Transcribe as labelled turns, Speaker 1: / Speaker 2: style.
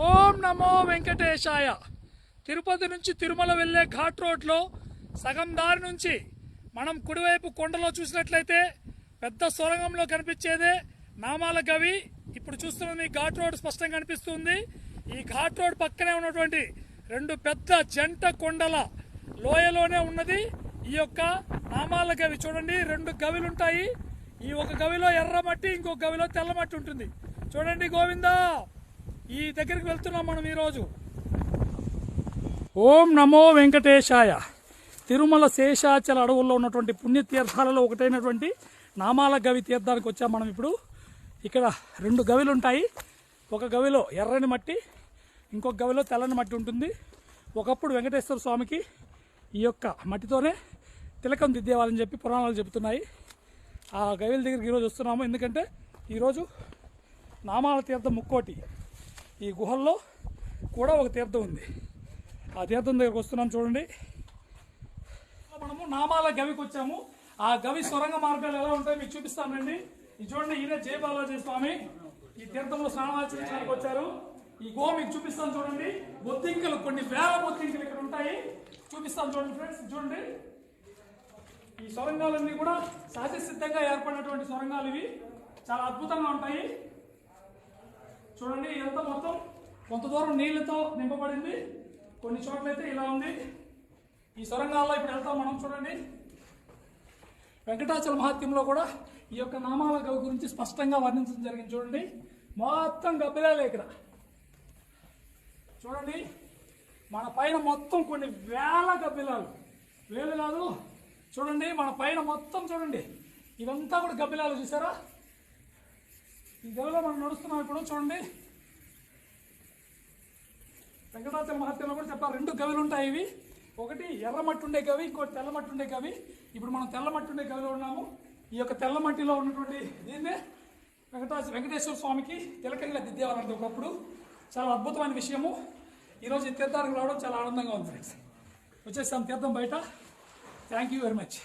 Speaker 1: ఓం నమో వెంకటేశాయ. తిరుపతి నుంచి తిరుమల వెళ్ళే ఘాట్ రోడ్లో సగం దారి నుంచి మనం కుడివైపు కొండలో చూసినట్లయితే పెద్ద సొరంగంలో కనిపించేదే నామాల గవి. ఇప్పుడు చూస్తున్నది ఘాట్ రోడ్ స్పష్టంగా కనిపిస్తుంది. ఈ ఘాట్ రోడ్ పక్కనే ఉన్నటువంటి రెండు పెద్ద జంట కొండల లోయలోనే ఉన్నది ఈ యొక్క నామాల గవి. చూడండి, రెండు గవిలు ఉంటాయి. ఈ ఒక గవిలో ఎర్ర మట్టి, ఇంకో గవిలో తెల్ల మట్టి ఉంటుంది. చూడండి గోవిందా, ఈ దగ్గరికి వెళ్తున్నాం మనం ఈరోజు. ఓం నమో వెంకటేశాయ. తిరుమల శేషాచల అడవుల్లో ఉన్నటువంటి పుణ్యతీర్థాలలో ఒకటైనటువంటి నామాల గవి తీర్థానికి వచ్చాం మనం ఇప్పుడు. ఇక్కడ రెండు గవిలు ఉంటాయి. ఒక గవిలో ఎర్రని మట్టి, ఇంకొక గవిలో తెల్లని మట్టి ఉంటుంది. ఒకప్పుడు వెంకటేశ్వర స్వామికి ఈ యొక్క మట్టితోనే తిలకం దిద్దేవాలని చెప్పి పురాణాలు చెబుతున్నాయి. ఆ గవిల దగ్గరికి ఈరోజు వస్తున్నాము. ఎందుకంటే ఈరోజు నామాల తీర్థం ముక్కోటి. ఈ గుహల్లో కూడా ఒక తీర్థం ఉంది. ఆ తీర్థం దగ్గరికి వస్తున్నాం. చూడండి, మనము నామాల గవికి వచ్చాము. ఆ గవి సొరంగ మార్గాలు ఎలా ఉంటాయో మీకు చూపిస్తానండి. ఇది చూడండి, ఈయన జయ బాలాజీ స్వామి ఈ తీర్థంలో స్నానాచరించడానికి వచ్చారు. ఈ గుహ మీకు చూపిస్తాను. చూడండి, బొద్దింకలు, కొన్ని వేల బొద్దింకలు ఇక్కడ ఉంటాయి. చూపిస్తాను చూడండి ఫ్రెండ్స్. చూడండి, ఈ సొరంగాలన్నీ కూడా సహజసిద్ధంగా ఏర్పడినటువంటి సొరంగాలు. ఇవి చాలా అద్భుతంగా ఉంటాయి. చూడండి, ఇదంతా మొత్తం కొంత దూరం నీళ్లతో నింపబడింది. కొన్ని చోట్లయితే ఇలా ఉంది. ఈ సొరంగాల్లో ఇప్పుడు వెళ్తాం మనం. చూడండి, వెంకటాచల మహాత్మ్యంలో కూడా ఈ యొక్క నామాల గవి గురించి స్పష్టంగా వర్ణించడం జరిగింది. చూడండి, మొత్తం గబ్బిలాలే ఇక్కడ. చూడండి, మన పైన మొత్తం కొన్ని వేల గబ్బిలాలు, వేలు కాదు. చూడండి, మన పైన మొత్తం చూడండి, ఇవంతా కూడా గబ్బిలాలు. చూసారా, ఈ గవిలో మనం నడుస్తున్నాం ఇప్పుడు. చూడండి, వెంకటాచల మహాత్మ్యంలో కూడా చెప్పారు, రెండు గవిలు ఉంటాయి. ఇవి ఒకటి ఎర్రమట్టి ఉండే గవి, ఇంకోటి తెల్లమట్టి ఉండే గవి. ఇప్పుడు మనం తెల్లమట్టి ఉండే గవిలో ఉన్నాము. ఈ యొక్క తెల్లమట్టిలో ఉన్నటువంటి దీన్నే వెంకటేశ్వర స్వామికి తిలకంగా దిద్దేవారంటే ఒకప్పుడు. చాలా అద్భుతమైన విషయము. ఈరోజు ఈ తీర్థానికి రావడం చాలా ఆనందంగా ఉంది ఫ్రెండ్స్. వచ్చేసాం తీర్థం బయట. Thank you very much.